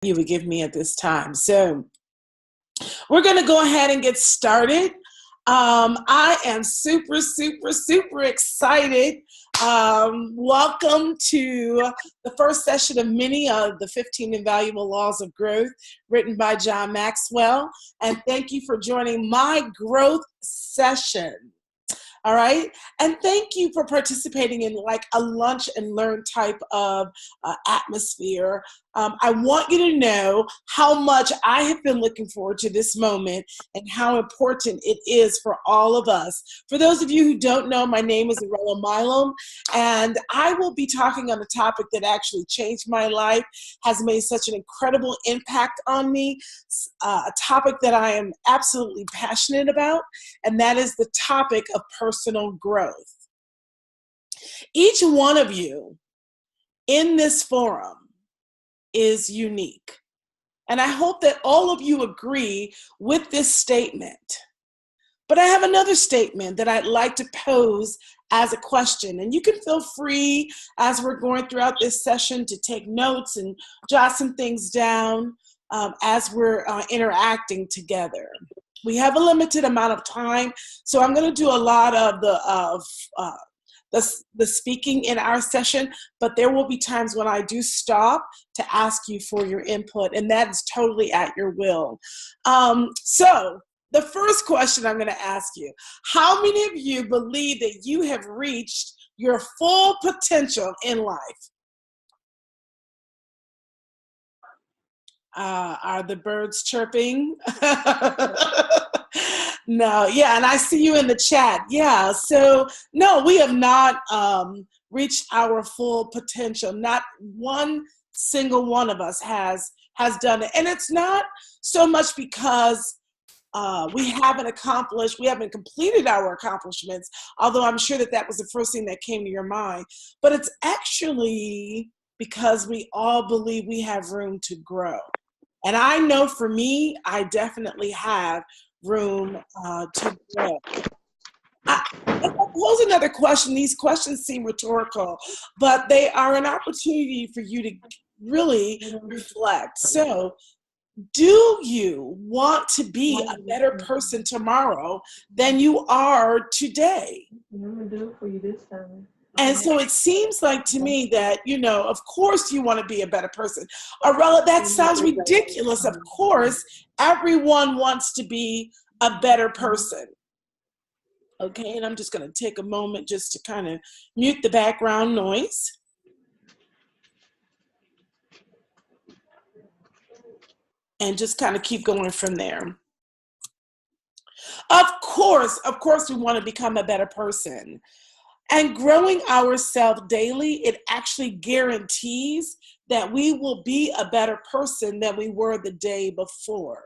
you would give me at this time. So we're going to go ahead and get started. I am super, super, super excited. Welcome to the first session of many of the 15 Invaluable Laws of Growth written by John Maxwell. And thank you for joining my growth session. All right. And thank you for participating in like a lunch and learn type of atmosphere. I want you to know how much I have been looking forward to this moment and how important it is for all of us. For those of you who don't know, my name is Arella Milam, and I will be talking on a topic that actually changed my life, has made such an incredible impact on me, a topic that I am absolutely passionate about, and that is the topic of personal growth. Each one of you in this forum is unique. And I hope that all of you agree with this statement. But I have another statement that I'd like to pose as a question. And you can feel free as we're going throughout this session to take notes and jot some things down as we're interacting together. We have a limited amount of time, so I'm going to do a lot of the speaking in our session, but there will be times when I do stop to ask you for your input, and that is totally at your will. So the first question I'm going to ask you, how many of you believe that you have reached your full potential in life? Are the birds chirping? No, yeah, and I see you in the chat. Yeah, so no, we have not reached our full potential. Not one single one of us has done it. And it's not so much because we haven't completed our accomplishments, although I'm sure that was the first thing that came to your mind. But it's actually because we all believe we have room to grow. And I know for me, I definitely have room to grow. I'll pose another question. These questions seem rhetorical, but they are an opportunity for you to really reflect. So, do you want to be a better person tomorrow than you are today? I'm going to do it for you this time. And so it seems like to me that, of course you want to be a better person. Arella, that sounds ridiculous. Of course, everyone wants to be a better person. Okay, and I'm just going to take a moment just to kind of mute the background noise. And just kind of keep going from there. Of course, we want to become a better person. And growing ourselves daily, it actually guarantees that we will be a better person than we were the day before.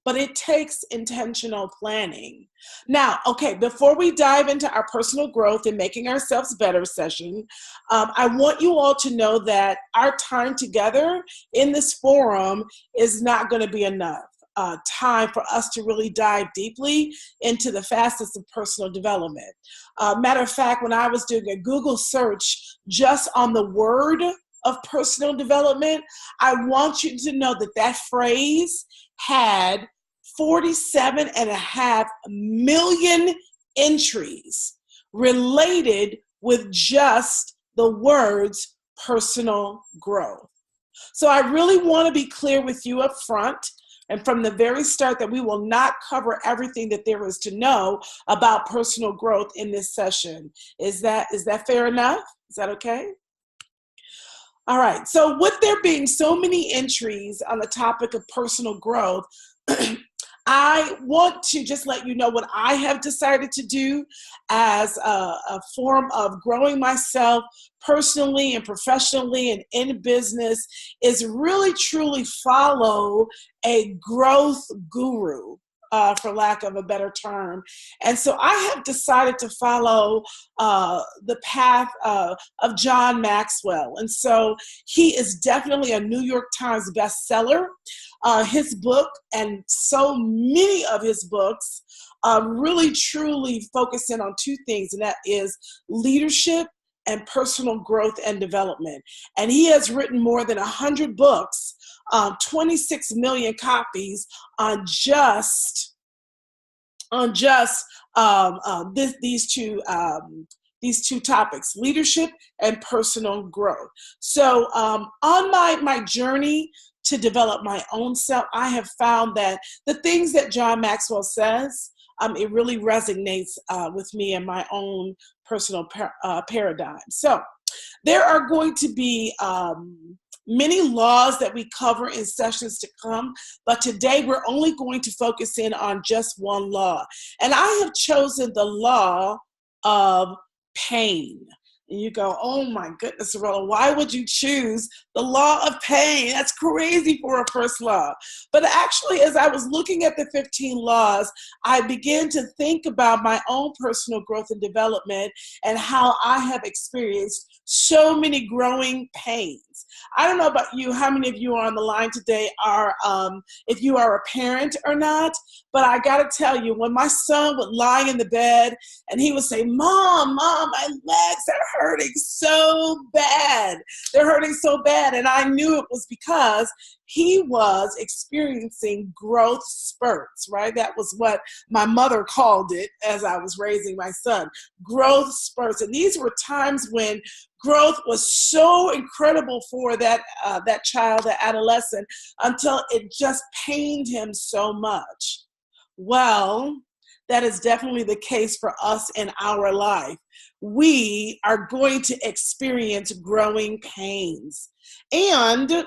But it takes intentional planning. Now, okay, before we dive into our personal growth and making ourselves better session, I want you all to know that our time together in this forum is not going to be enough time for us to really dive deeply into the facets of personal development. Matter of fact, when I was doing a Google search just on the word of personal development, I want you to know that that phrase had 47.5 million entries related with just the words personal growth. So I really want to be clear with you up front and from the very start that we will not cover everything that there is to know about personal growth in this session. Is that fair enough? Is that okay? All right. So with there being so many entries on the topic of personal growth, I want to just let you know what I have decided to do as a form of growing myself personally and professionally and in business is really truly follow a growth guru, for lack of a better term. And so I have decided to follow the path of John Maxwell. And so he is definitely a New York Times bestseller. His book and so many of his books really truly focus in on two things, and that is leadership and personal growth and development. And he has written more than 100 books 26 million copies on just these two topics, leadership and personal growth. So on my journey to develop my own self, I have found that the things that John Maxwell says, it really resonates with me and my own personal paradigm. So there are going to be many laws that we cover in sessions to come, but today we're only going to focus in on just one law. And I have chosen the law of pain. And you go, oh my goodness, Arella, why would you choose the law of pain? That's crazy for a first law. But actually, as I was looking at the 15 laws, I began to think about my own personal growth and development and how I have experienced so many growing pains. I don't know about you, how many of you are on the line today are, if you are a parent or not, but I got to tell you, when my son would lie in the bed and he would say, Mom, my legs are hurting so bad. They're hurting so bad. And I knew it was because he was experiencing growth spurts, right? That was what my mother called it as I was raising my son, growth spurts. And these were times when growth was so incredible for that child, that adolescent, until it just pained him so much. Well, that is definitely the case for us in our life. We are going to experience growing pains. And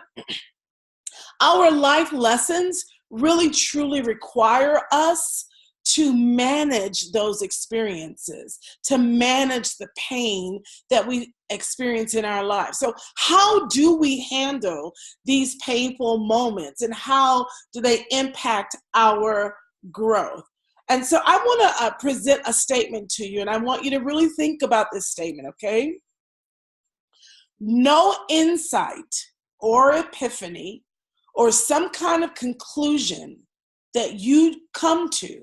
our life lessons really truly require us to manage those experiences, to manage the pain that we experience in our lives. So how do we handle these painful moments, and how do they impact our growth? And so I want to present a statement to you, and I want you to really think about this statement, okay? No insight or epiphany or some kind of conclusion that you come to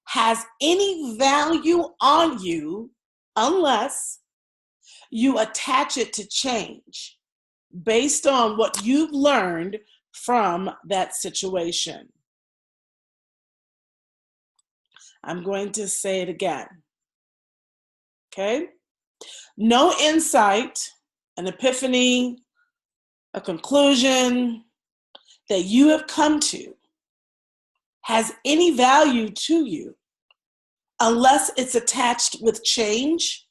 has any value on you unless you attach it to change based on what you've learned from that situation. I'm going to say it again. Okay? No insight, an epiphany, a conclusion that you have come to has any value to you unless it's attached with change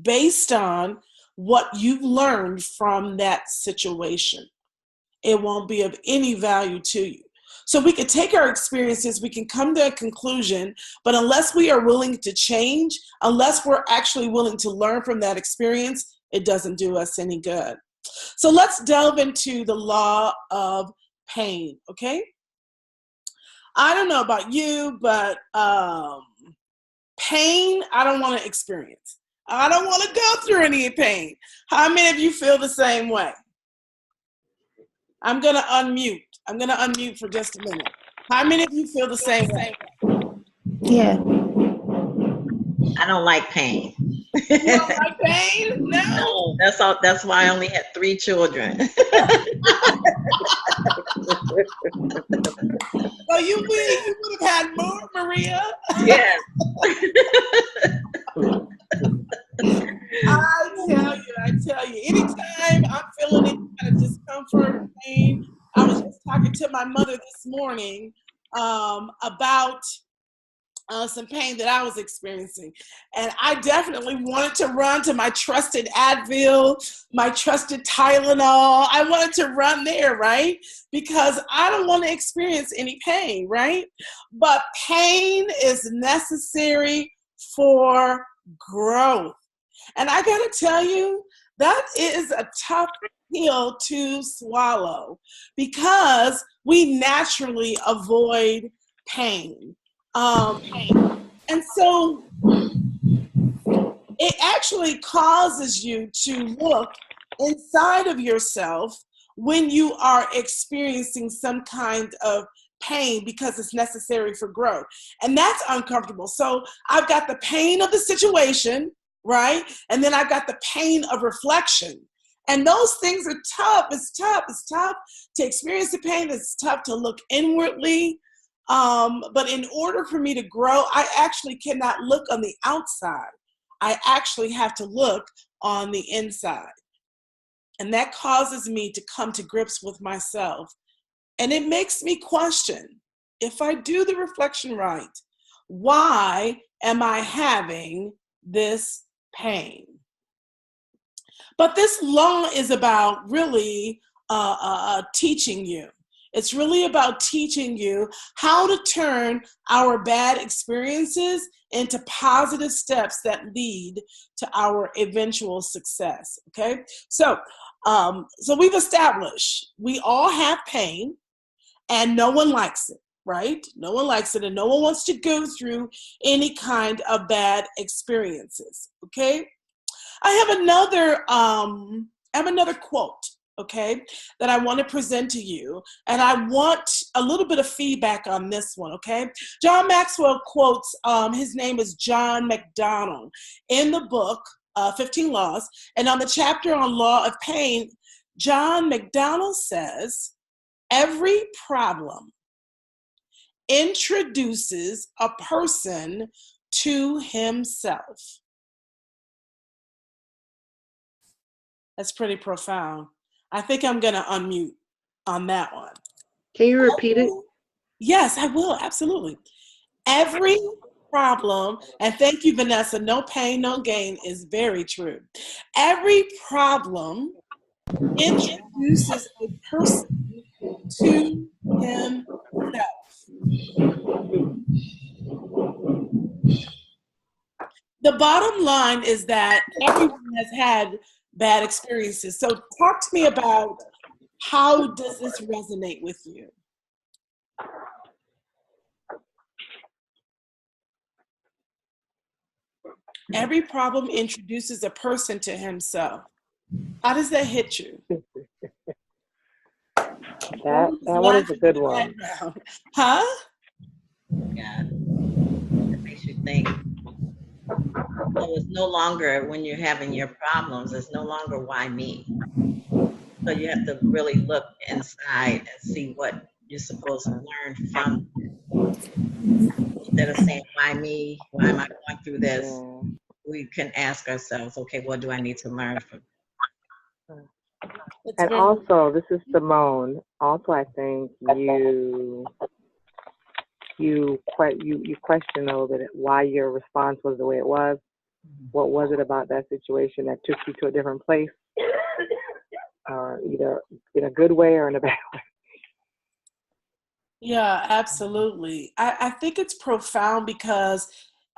based on what you've learned from that situation. It won't be of any value to you. So we can take our experiences, we can come to a conclusion, but unless we are willing to change, unless we're actually willing to learn from that experience, it doesn't do us any good. So let's delve into the law of pain, okay? I don't know about you, but pain, I don't want to experience. I don't want to go through any pain. How many of you feel the same way? I'm going to unmute. I'm going to unmute for just a minute. How many of you feel the same way? Yeah. I don't like pain. You don't like pain? No. No, that's why I only had 3 children. So you would have had more, Maria. Yes. I tell you, anytime I'm feeling any kind of discomfort or pain, I was just talking to my mother this morning about some pain that I was experiencing. And I definitely wanted to run to my trusted Advil, my trusted Tylenol. I wanted to run there, right? Because I don't want to experience any pain, right? But pain is necessary for growth. And I got to tell you, that is a tough pill to swallow because we naturally avoid pain. And so it actually causes you to look inside of yourself when you are experiencing some kind of pain because it's necessary for growth. And that's uncomfortable. So I've got the pain of the situation, right? And then I've got the pain of reflection. And those things are tough. It's tough. It's tough to experience the pain. It's tough to look inwardly. But in order for me to grow, I actually cannot look on the outside. I actually have to look on the inside. And that causes me to come to grips with myself. And it makes me question, if I do the reflection right, why am I having this pain? But this law is about really teaching you. It's really about teaching you how to turn our bad experiences into positive steps that lead to our eventual success. Okay, so we've established we all have pain, and no one likes it, right? No one likes it, and no one wants to go through any kind of bad experiences. Okay, I have another quote, okay, that I want to present to you, and I want a little bit of feedback on this one, okay? John Maxwell quotes, his name is John McDonald, in the book, 15 Laws, and on the chapter on Law of Pain, John McDonald says, every problem introduces a person to himself. That's pretty profound. I think I'm going to unmute on that one. Can you repeat it? Yes, I will. Absolutely. Every problem, and thank you, Vanessa, no pain, no gain is very true. Every problem introduces a person to himself. The bottom line is that everyone has had bad experiences. So talk to me about, how does this resonate with you? Every problem introduces a person to himself. How does that hit you? That one is a good one. Huh? Yeah. It makes you think. So it's no longer, when you're having your problems, it's no longer why me. So you have to really look inside and see what you're supposed to learn from it. Instead of saying, why me? Why am I going through this? We can ask ourselves, okay, what do I need to learn from it? And also, this is Simone. Also, I think you question a little bit why your response was the way it was. What was it about that situation that took you to a different place, either in a good way or in a bad way? Yeah, absolutely. I think it's profound because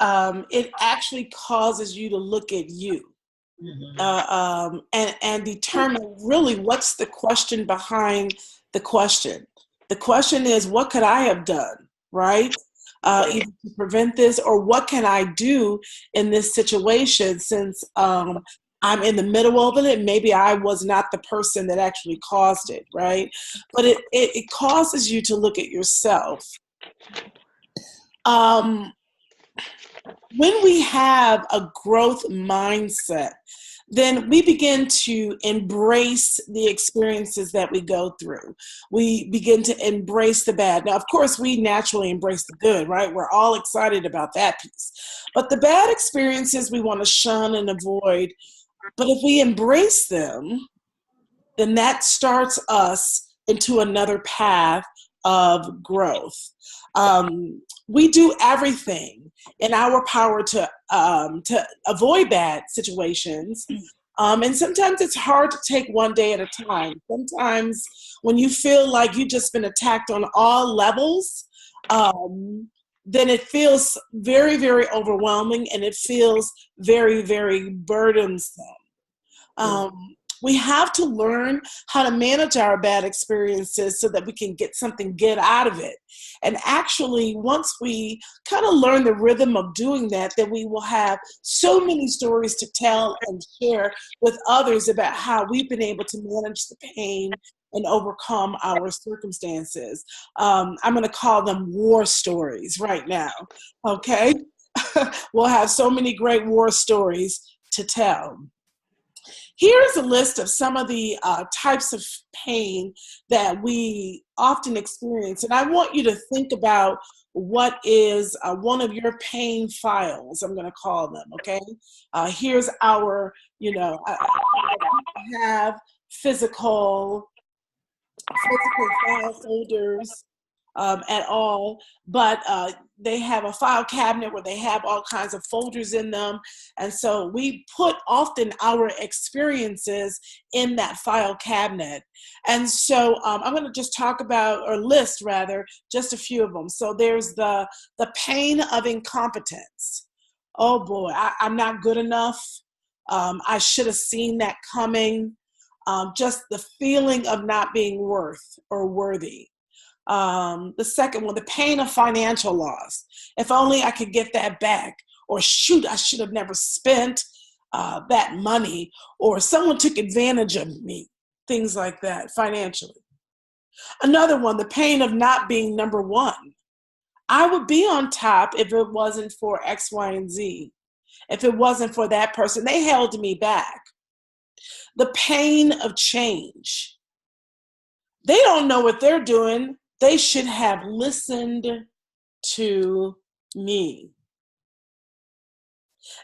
it actually causes you to look at you. And determine really what's the question behind the question. The question is, what could I have done, right? Either to prevent this, or what can I do in this situation, since I'm in the middle of it, and maybe I was not the person that actually caused it, right? But it causes you to look at yourself. When we have a growth mindset, then we begin to embrace the experiences that we go through. We begin to embrace the bad. Now, of course, we naturally embrace the good, right? We're all excited about that piece. But the bad experiences we want to shun and avoid. But if we embrace them, then that starts us into another path of growth. We do everything in our power to avoid bad situations. And sometimes it's hard to take one day at a time. Sometimes when you feel like you've just been attacked on all levels, then it feels very, very overwhelming, and it feels very, very burdensome. We have to learn how to manage our bad experiences so that we can get something good out of it. And actually, once we kind of learn the rhythm of doing that, then we will have so many stories to tell and share with others about how we've been able to manage the pain and overcome our circumstances. I'm going to call them war stories right now, okay? We'll have so many great war stories to tell. Here's a list of some of the types of pain that we often experience. And I want you to think about what is one of your pain files, I'm going to call them, okay? Here's our, I have physical file folders at all, but they have a file cabinet where they have all kinds of folders in them. And so we put often our experiences in that file cabinet. And so I'm going to just talk about, or list rather, just a few of them. So there's the pain of incompetence. Oh boy, I'm not good enough. I should have seen that coming. Just the feeling of not being worth or worthy. The second one, the pain of financial loss. If only I could get that back, or shoot, I should have never spent that money, or someone took advantage of me, things like that financially. Another one, the pain of not being number one. I would be on top if it wasn't for X, Y, and Z. If it wasn't for that person, they held me back. The pain of change. They don't know what they're doing. They should have listened to me.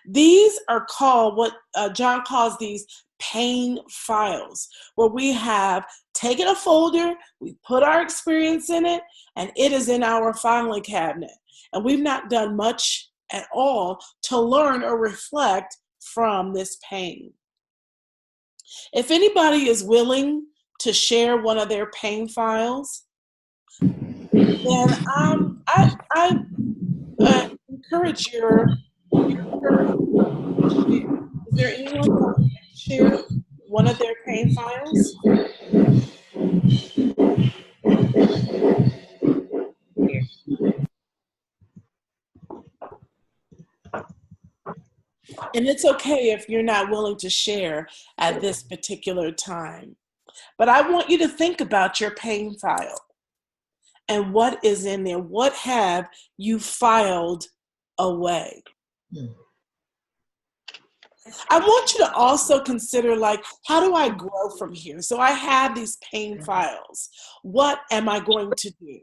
These are called what John calls these pain files, where we have taken a folder, we put our experience in it, and it is in our filing cabinet. And we've not done much at all to learn or reflect from this pain. If anybody is willing to share one of their pain files, then I encourage your share. Is there anyone who would like to share one of their pain files? And it's okay if you're not willing to share at this particular time. But I want you to think about your pain file and what is in there. What have you filed away? I want you to also consider, like, how do I grow from here? So I have these pain files. What am I going to do?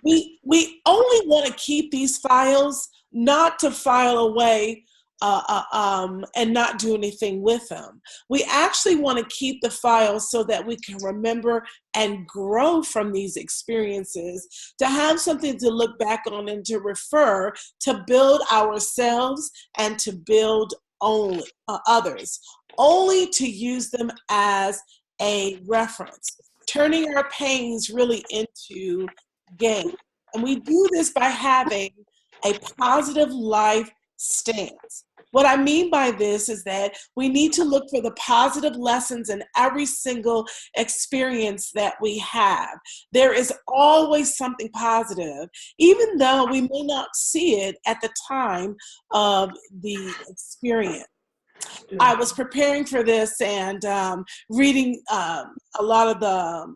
We only want to keep these files, not to file away and not do anything with them. We actually want to keep the files so that we can remember and grow from these experiences, to have something to look back on and to refer, to build ourselves and to build only others, only to use them as a reference, turning our pains really into gain. And we do this by having a positive life stance. What I mean by this is that we need to look for the positive lessons in every single experience that we have. There is always something positive, even though we may not see it at the time of the experience. I was preparing for this and reading a lot of the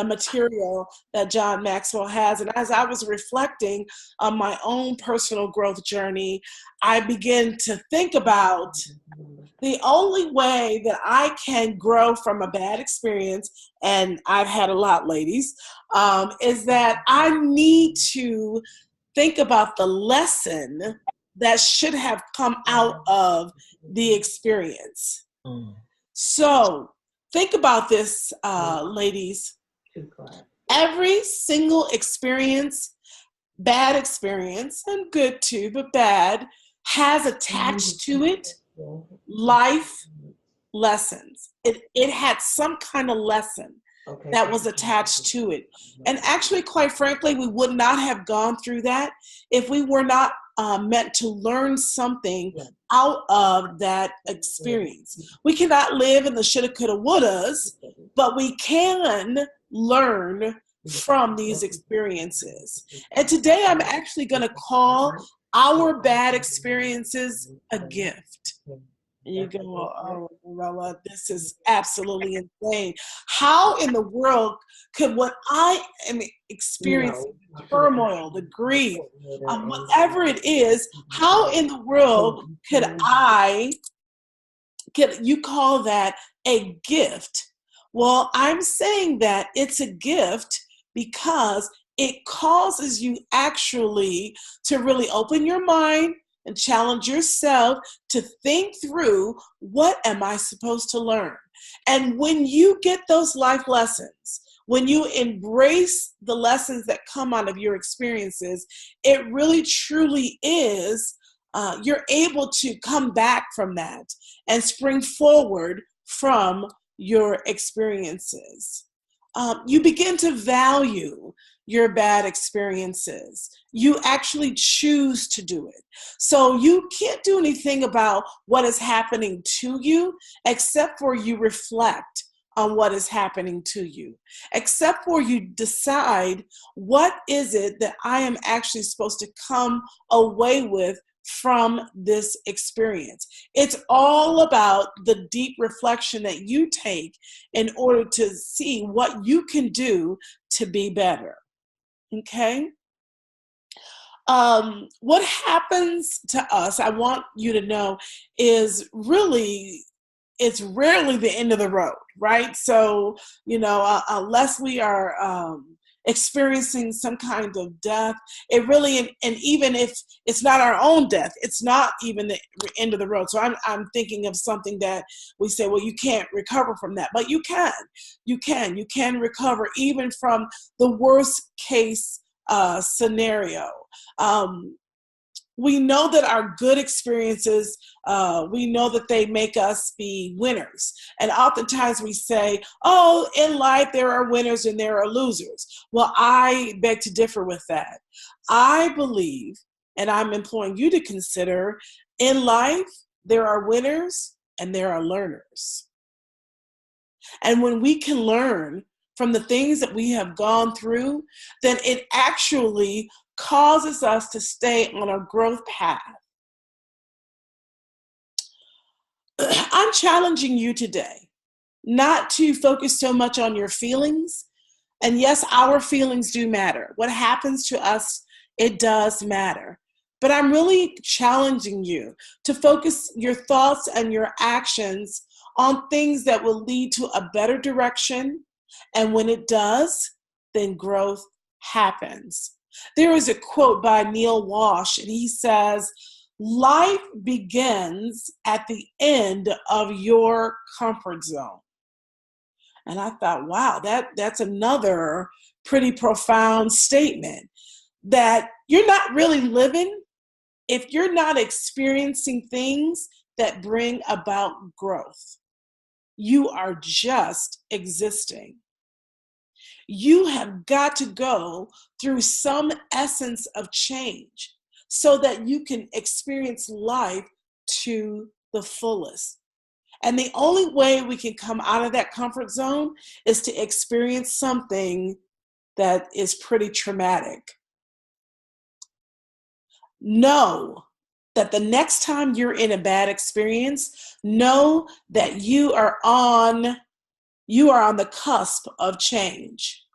material that John Maxwell has. And as I was reflecting on my own personal growth journey, I began to think about the only way that I can grow from a bad experience, and I've had a lot, ladies, is that I need to think about the lesson that should have come out of the experience. So think about this, ladies. Every single experience, bad experience, and good too, but bad, has attached to it life lessons. It had some kind of lesson that was attached to it. And actually, quite frankly, we would not have gone through that if we were not meant to learn something out of that experience. We cannot live in the shoulda, coulda, wouldas, but we can learn from these experiences. And today I'm actually going to call our bad experiences a gift. And you go, oh, Morella, this is absolutely insane. How in the world could what I am experiencing, the turmoil, the grief, whatever it is, how in the world could I You call that a gift. Well, I'm saying that it's a gift because it causes you actually to really open your mind and challenge yourself to think through, what am I supposed to learn? And when you get those life lessons, when you embrace the lessons that come out of your experiences, it really truly is, you're able to come back from that and spring forward from your experiences. You begin to value your bad experiences. You actually choose to do it. So you can't do anything about what is happening to you except for you reflect on what is happening to you, except for you decide, what is it that I am actually supposed to come away with from this experience. It's all about the deep reflection that you take in order to see what you can do to be better. Okay? What happens to us, I want you to know, is really, it's rarely the end of the road, right? So, unless we are experiencing some kind of death, it really, and even if it's not our own death, it's not even the end of the road. So I'm thinking of something that we say, well, you can't recover from that, but you can recover even from the worst case scenario. We know that our good experiences, we know that they make us be winners. And oftentimes we say, oh, in life there are winners and there are losers. Well, I beg to differ with that. I believe, and I'm imploring you to consider, in life there are winners and there are learners. And when we can learn from the things that we have gone through, then it actually causes us to stay on a growth path. I'm challenging you today not to focus so much on your feelings. And yes, our feelings do matter. What happens to us, it does matter. But I'm really challenging you to focus your thoughts and your actions on things that will lead to a better direction. And when it does, then growth happens. There is a quote by Neil Walsh, and he says, life begins at the end of your comfort zone. And I thought, wow, that's another pretty profound statement, that you're not really living if you're not experiencing things that bring about growth. You are just existing. You have got to go through some essence of change so that you can experience life to the fullest. And the only way we can come out of that comfort zone is to experience something that is pretty traumatic. Know that the next time you're in a bad experience, know that you are on the cusp of change.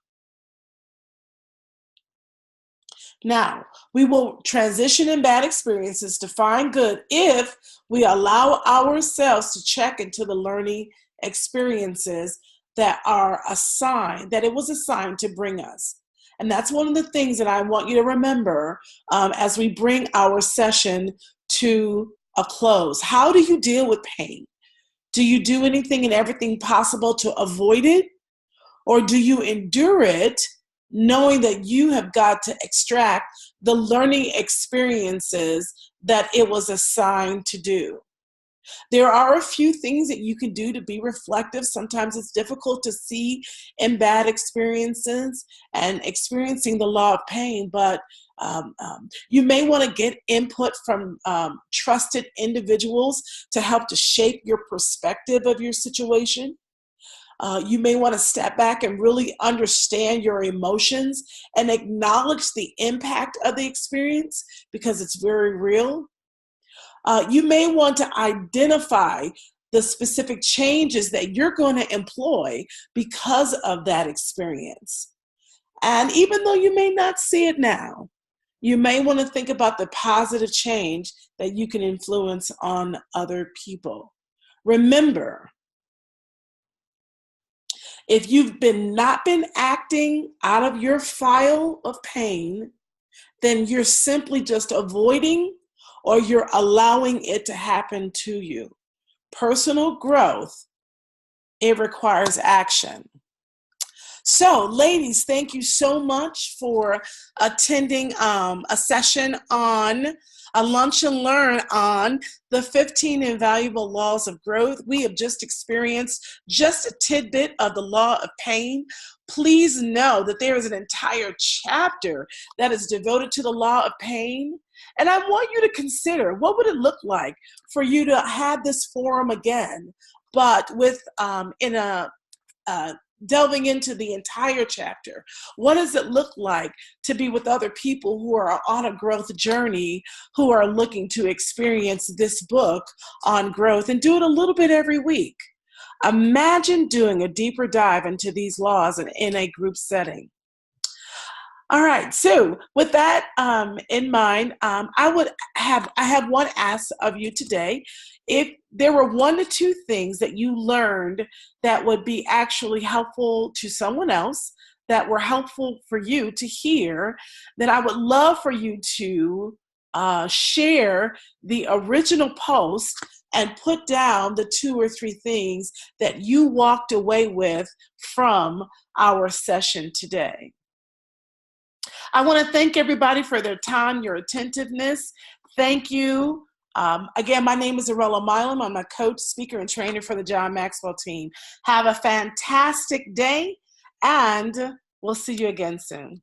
Now, we will transition in bad experiences to find good if we allow ourselves to check into the learning experiences that it was assigned to bring us. And that's one of the things that I want you to remember as we bring our session to a close. How do you deal with pain? Do you do anything and everything possible to avoid it? Or do you endure it, knowing that you have got to extract the learning experiences that it was assigned to do? There are a few things that you can do to be reflective. Sometimes it's difficult to see in bad experiences and experiencing the law of pain, but you may want to get input from trusted individuals to help to shape your perspective of your situation. You may want to step back and really understand your emotions and acknowledge the impact of the experience because it's very real. You may want to identify the specific changes that you're going to employ because of that experience. And even though you may not see it now, you may want to think about the positive change that you can influence on other people. Remember, if you've not been acting out of your file of pain, then you're simply just avoiding or you're allowing it to happen to you. Personal growth, it requires action. So, ladies, thank you so much for attending a session on a lunch and learn on the 15 invaluable laws of growth. We have just experienced just a tidbit of the law of pain. Please know that there is an entire chapter that is devoted to the law of pain. And I want you to consider, what would it look like for you to have this forum again, but with delving into the entire chapter? What does it look like to be with other people who are on a growth journey, who are looking to experience this book on growth, and do it a little bit every week? Imagine doing a deeper dive into these laws in a group setting. All right, so with that in mind, I have one ask of you today. If there were 1 to 2 things that you learned that would be actually helpful to someone else, that were helpful for you to hear, then I would love for you to share the original post and put down the 2 or 3 things that you walked away with from our session today. I want to thank everybody for their time, your attentiveness. Thank you. Again, my name is Arella Milam. I'm a coach, speaker, and trainer for the John Maxwell team. Have a fantastic day, and we'll see you again soon.